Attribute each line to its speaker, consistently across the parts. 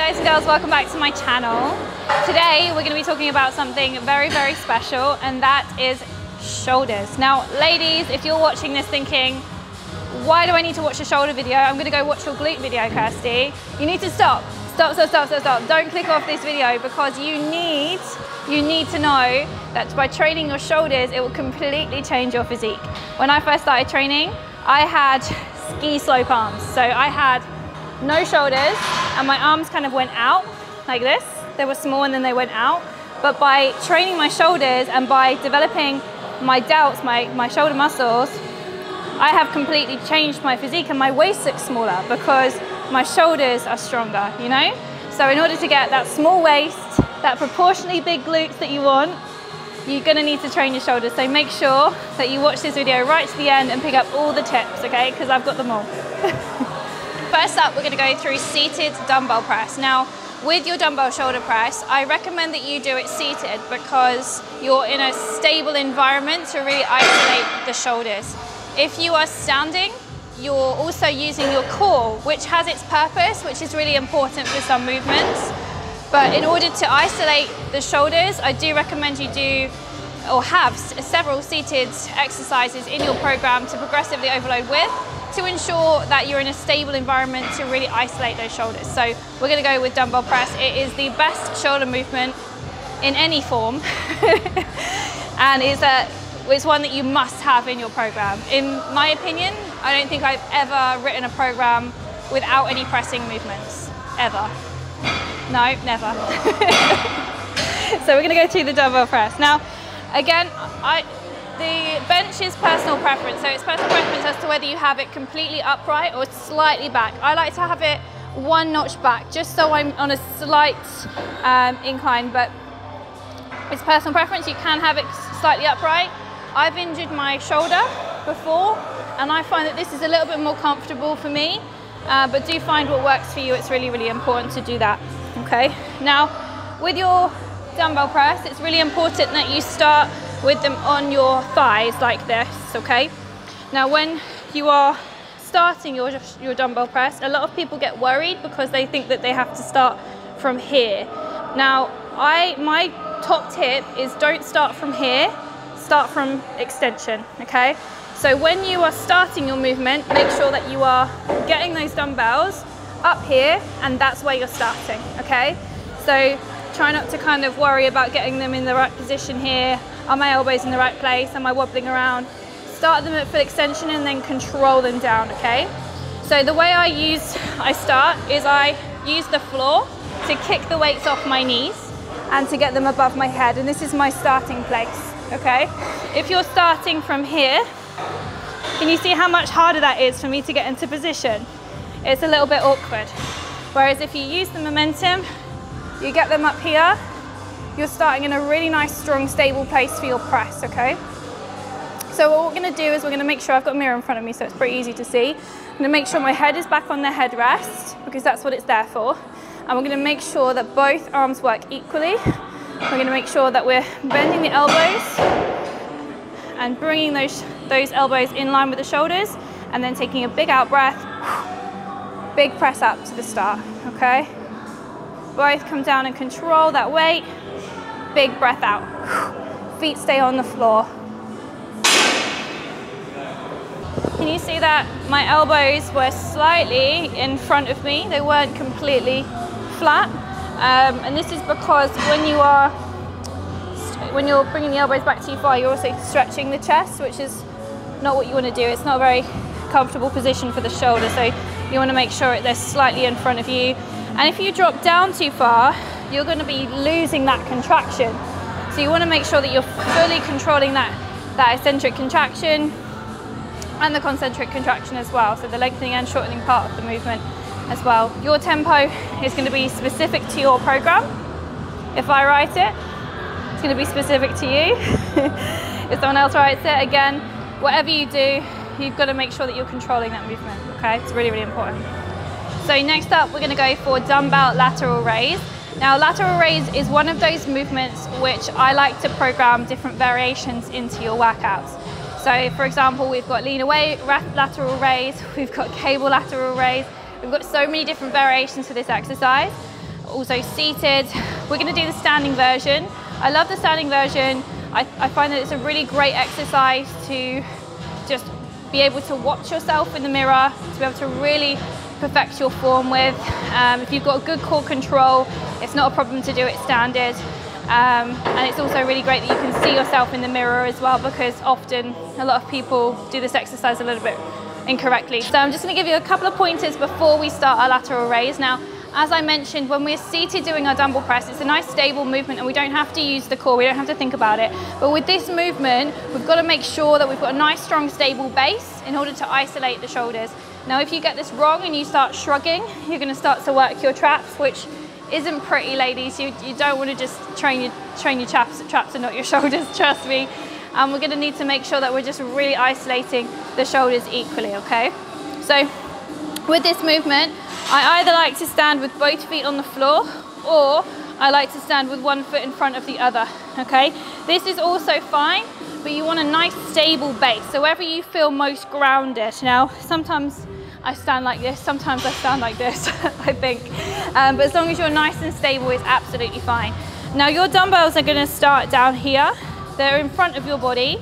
Speaker 1: guys and girls, welcome back to my channel. Today we're going to be talking about something very, very special, and that is shoulders. Now ladies, if you're watching this thinking, why do I need to watch a shoulder video? I'm going to go watch your glute video, Kirsty. You need to stop. Don't click off this video, because you need to know that by training your shoulders, it will completely change your physique. When I first started training, I had ski slope arms. So I had no shoulders and my arms kind of went out like this. They were small and then they went out. But by training my shoulders and by developing my delts, my shoulder muscles, I have completely changed my physique, and my waist looks smaller because my shoulders are stronger, you know? So in order to get that small waist, that proportionally big glutes that you want, you're gonna need to train your shoulders. So make sure that you watch this video right to the end and pick up all the tips, okay? Because I've got them all. First up, we're gonna go through seated dumbbell press. Now, with your dumbbell shoulder press, I recommend that you do it seated because you're in a stable environment to really isolate the shoulders. If you are standing, you're also using your core, which has its purpose, which is really important for some movements. But in order to isolate the shoulders, I do recommend you do or have several seated exercises in your program to progressively overload with, to ensure that you're in a stable environment to really isolate those shoulders. So we're gonna go with dumbbell press. It is the best shoulder movement in any form. And it's one that you must have in your program. In my opinion, I don't think I've ever written a program without any pressing movements, ever. No, never. So we're gonna go through the dumbbell press. Now, again, the bench is personal preference. So it's personal preference as to whether you have it completely upright or slightly back. I like to have it one notch back, just so I'm on a slight incline, but it's personal preference. You can have it slightly upright. I've injured my shoulder before, and I find that this is a little bit more comfortable for me, but do find what works for you. It's really, really important to do that, okay? Now, with your dumbbell press, it's really important that you start with them on your thighs like this, okay? Now, when you are starting your dumbbell press, a lot of people get worried because they think that they have to start from here. Now, my top tip is don't start from here, start from extension, okay? So when you are starting your movement, make sure that you are getting those dumbbells up here, and that's where you're starting, okay? So try not to kind of worry about getting them in the right position here. Are my elbows in the right place? Am I wobbling around? Start them at full extension and then control them down, okay? So the way I start is I use the floor to kick the weights off my knees and to get them above my head, and this is my starting place, okay? If you're starting from here, can you see how much harder that is for me to get into position? It's a little bit awkward. Whereas if you use the momentum, you get them up here, you're starting in a really nice, strong, stable place for your press, okay? So what we're gonna do is we're gonna make sure, I've got a mirror in front of me so it's pretty easy to see. I'm gonna make sure my head is back on the headrest because that's what it's there for. And we're gonna make sure that both arms work equally. We're gonna make sure that we're bending the elbows and bringing those elbows in line with the shoulders, and then taking a big out breath, big press up to the start, okay? Both come down and control that weight, big breath out. Feet stay on the floor. Can you see that my elbows were slightly in front of me? They weren't completely flat. And this is because when you're bringing the elbows back too far, you're also stretching the chest, which is not what you want to do. It's not a very comfortable position for the shoulder, so you want to make sure they're slightly in front of you. And if you drop down too far, you're going to be losing that contraction. So you want to make sure that you're fully controlling that eccentric contraction and the concentric contraction as well, so the lengthening and shortening part of the movement as well. Your tempo is going to be specific to your program. If I write it, it's going to be specific to you. If someone else writes it, again, whatever you do, you've got to make sure that you're controlling that movement, okay? It's really, really important. So next up, we're going to go for dumbbell lateral raise. Now, lateral raise is one of those movements which I like to program different variations into your workouts. So for example, we've got lean away lateral raise, we've got cable lateral raise, we've got so many different variations for this exercise. also seated. We're going to do the standing version. I love the standing version. I find that it's a really great exercise to just be able to watch yourself in the mirror, to be able to really perfect your form with. If you've got good core control, it's not a problem to do it standard. And it's also really great that you can see yourself in the mirror as well, because often a lot of people do this exercise a little bit incorrectly. So I'm just going to give you a couple of pointers before we start our lateral raise. Now, as I mentioned, when we're seated doing our dumbbell press, it's a nice stable movement and we don't have to use the core, we don't have to think about it. But with this movement, we've got to make sure that we've got a nice, strong, stable base in order to isolate the shoulders. Now, if you get this wrong and you start shrugging, you're going to start to work your traps, which isn't pretty, ladies. You don't want to just train your traps and not your shoulders, trust me. We're going to need to make sure that we're just really isolating the shoulders equally, okay? So with this movement, I either like to stand with both feet on the floor, or I like to stand with one foot in front of the other, okay? This is also fine, but you want a nice stable base, so wherever you feel most grounded. Now, sometimes I stand like this, sometimes I stand like this, I think. But as long as you're nice and stable, it's absolutely fine. Now, your dumbbells are gonna start down here. They're in front of your body,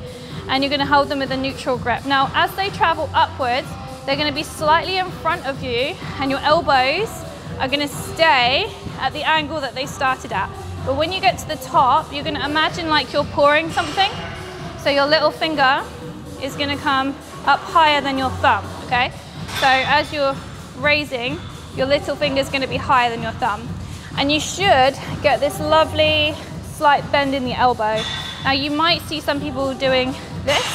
Speaker 1: and you're gonna hold them with a neutral grip. Now, as they travel upwards, they're going to be slightly in front of you, and your elbows are going to stay at the angle that they started at. But when you get to the top, you're going to imagine like you're pouring something. So your little finger is going to come up higher than your thumb, okay? So as you're raising, your little finger is going to be higher than your thumb. And you should get this lovely slight bend in the elbow. Now, you might see some people doing this,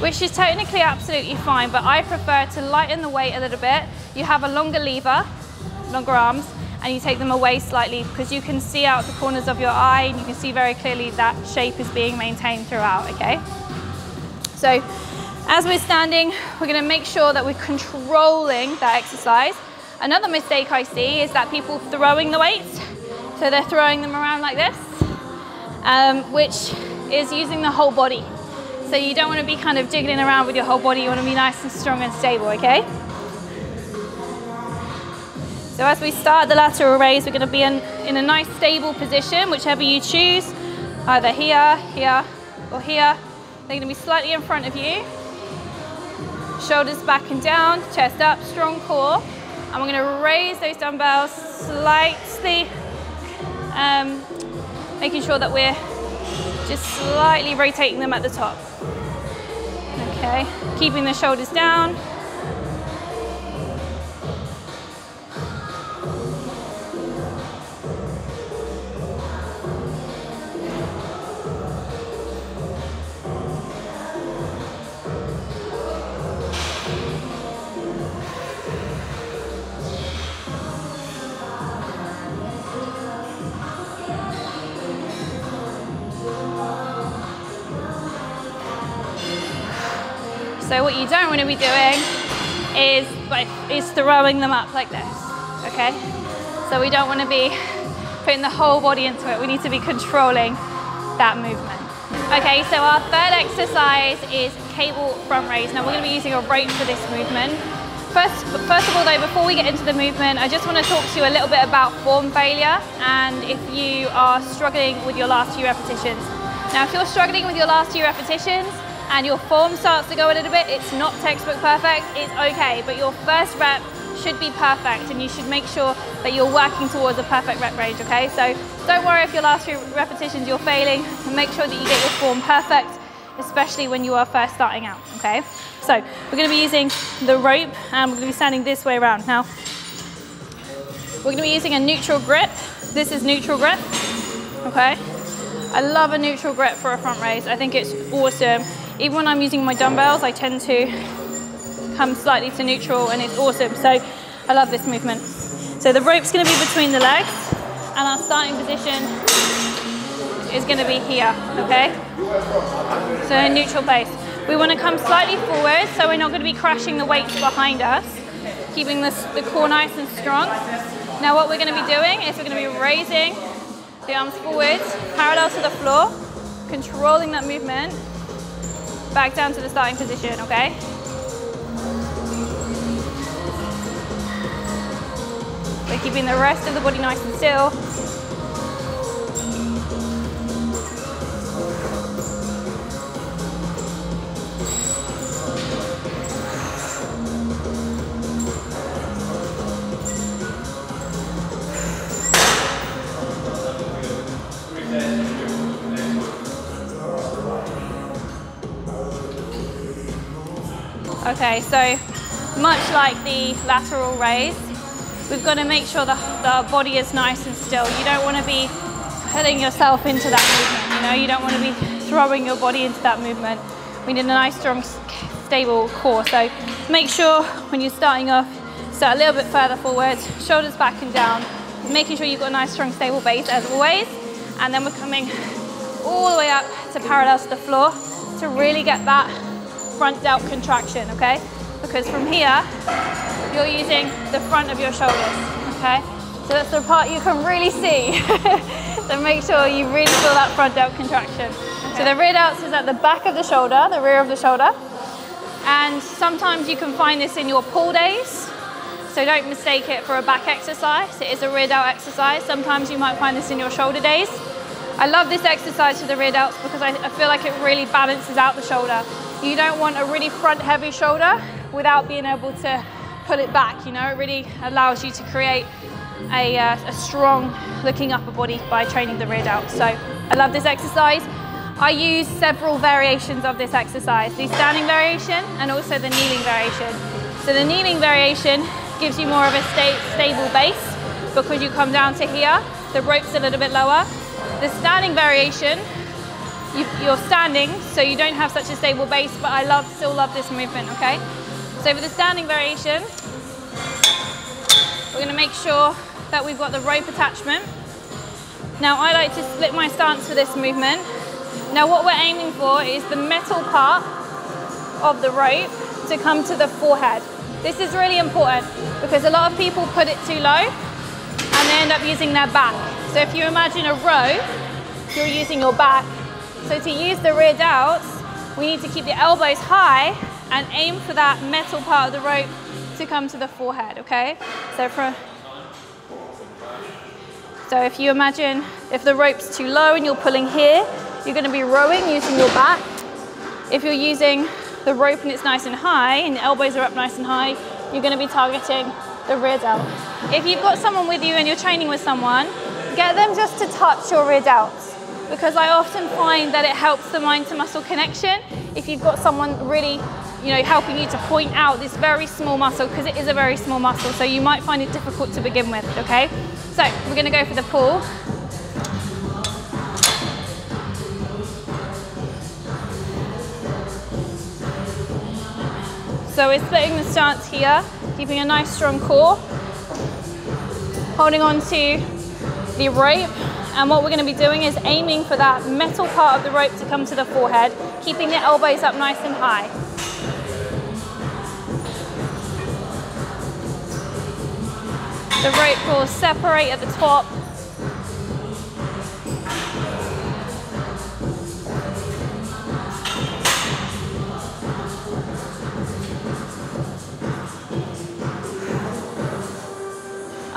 Speaker 1: which is technically absolutely fine, but I prefer to lighten the weight a little bit. You have a longer lever, longer arms, and you take them away slightly, because you can see out the corners of your eye, and you can see very clearly that shape is being maintained throughout, okay? So as we're standing, we're gonna make sure that we're controlling that exercise. Another mistake I see is that people throwing the weights, so they're throwing them around like this, which is using the whole body. So you don't want to be kind of jiggling around with your whole body, you want to be nice and strong and stable, okay? So as we start the lateral raise, we're going to be in a nice stable position, whichever you choose, either here, here, or here. They're going to be slightly in front of you. Shoulders back and down, chest up, strong core. And we're going to raise those dumbbells slightly, making sure that we're just slightly rotating them at the top. Okay, keeping the shoulders down. So what you don't want to be doing is throwing them up like this, okay? So we don't want to be putting the whole body into it. We need to be controlling that movement. Okay, so our third exercise is cable front raise. Now we're going to be using a rope for this movement. First of all though, before we get into the movement, I just want to talk to you a little bit about form failure and if you are struggling with your last few repetitions. Now if you're struggling with your last few repetitions, and your form starts to go a little bit, it's not textbook perfect, it's okay, but your first rep should be perfect, and you should make sure that you're working towards a perfect rep range, okay? So don't worry if your last few repetitions you're failing, and make sure that you get your form perfect, especially when you are first starting out, okay? So we're gonna be using the rope, and we're gonna be standing this way around. Now, we're gonna be using a neutral grip. This is neutral grip, okay? I love a neutral grip for a front raise. I think it's awesome. Even when I'm using my dumbbells, I tend to come slightly to neutral, and it's awesome. So I love this movement. So the rope's going to be between the legs, and our starting position is going to be here, okay? So in neutral base. We want to come slightly forward, so we're not going to be crashing the weights behind us, keeping the core nice and strong. Now what we're going to be doing is we're going to be raising the arms forwards, parallel to the floor, controlling that movement, back down to the starting position, okay? We're keeping the rest of the body nice and still.
Speaker 2: Okay, so much like the lateral raise, we've got to make sure the body is nice and still. You don't want to be putting yourself into that movement, you know, you don't want to be throwing your body into that movement. We need a nice, strong, stable core. So make sure when you're starting off, start a little bit further forward, shoulders back and down, making sure you've got a nice, strong, stable base as always. And then we're coming all the way up to parallel to the floor to really get that front delt contraction, okay? Because from here, you're using the front of your shoulders, okay? So that's the part you can really see. So make sure you really feel that front delt contraction. Okay. So the rear delts is at the back of the shoulder, the rear of the shoulder. And sometimes you can find this in your pull days. So don't mistake it for a back exercise. It is a rear delt exercise. Sometimes you might find this in your shoulder days. I love this exercise for the rear delts because I feel like it really balances out the shoulder. You don't want a really front heavy shoulder without being able to pull it back, you know, it really allows you to create a strong looking upper body by training the rear delt. So I love this exercise. I use several variations of this exercise, the standing variation and also the kneeling variation. So the kneeling variation gives you more of a stable base because you come down to here, the rope's a little bit lower. The standing variation, you're standing, so you don't have such a stable base, but I still love this movement, okay? So for the standing variation, we're gonna make sure that we've got the rope attachment. Now I like to split my stance for this movement. Now what we're aiming for is the metal part of the rope to come to the forehead. This is really important because a lot of people put it too low and they end up using their back. So if you imagine a row, you're using your back. So to use the rear delts, we need to keep the elbows high and aim for that metal part of the rope to come to the forehead, okay? So if you imagine if the rope's too low and you're pulling here, you're gonna be rowing using your back. If you're using the rope and it's nice and high and the elbows are up nice and high, you're gonna be targeting the rear delt. If you've got someone with you and you're training with someone, get them just to touch your rear delts, because I often find that it helps the mind to muscle connection if you've got someone really, you know, helping you to point out this very small muscle, because it is a very small muscle, so you might find it difficult to begin with, okay? So we're gonna go for the pull. So we're splitting the stance here, keeping a nice strong core, holding on to the rope. And what we're going to be doing is aiming for that metal part of the rope to come to the forehead, keeping the elbows up nice and high. The rope will separate at the top.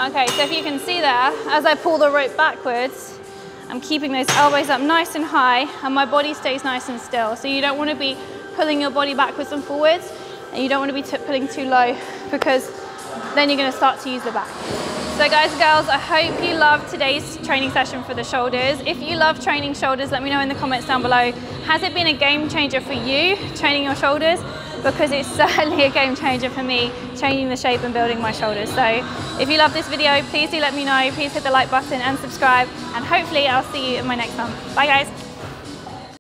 Speaker 2: Okay, so if you can see there, as I pull the rope backwards, I'm keeping those elbows up nice and high and my body stays nice and still. So you don't want to be pulling your body backwards and forwards, and you don't want to be pulling too low because then you're going to start to use the back. So guys and girls, I hope you loved today's training session for the shoulders. If you love training shoulders, let me know in the comments down below. Has it been a game changer for you, training your shoulders? Because it's certainly a game changer for me, changing the shape and building my shoulders. So if you love this video, please do let me know. Please hit the like button and subscribe, and hopefully I'll see you in my next one. Bye guys.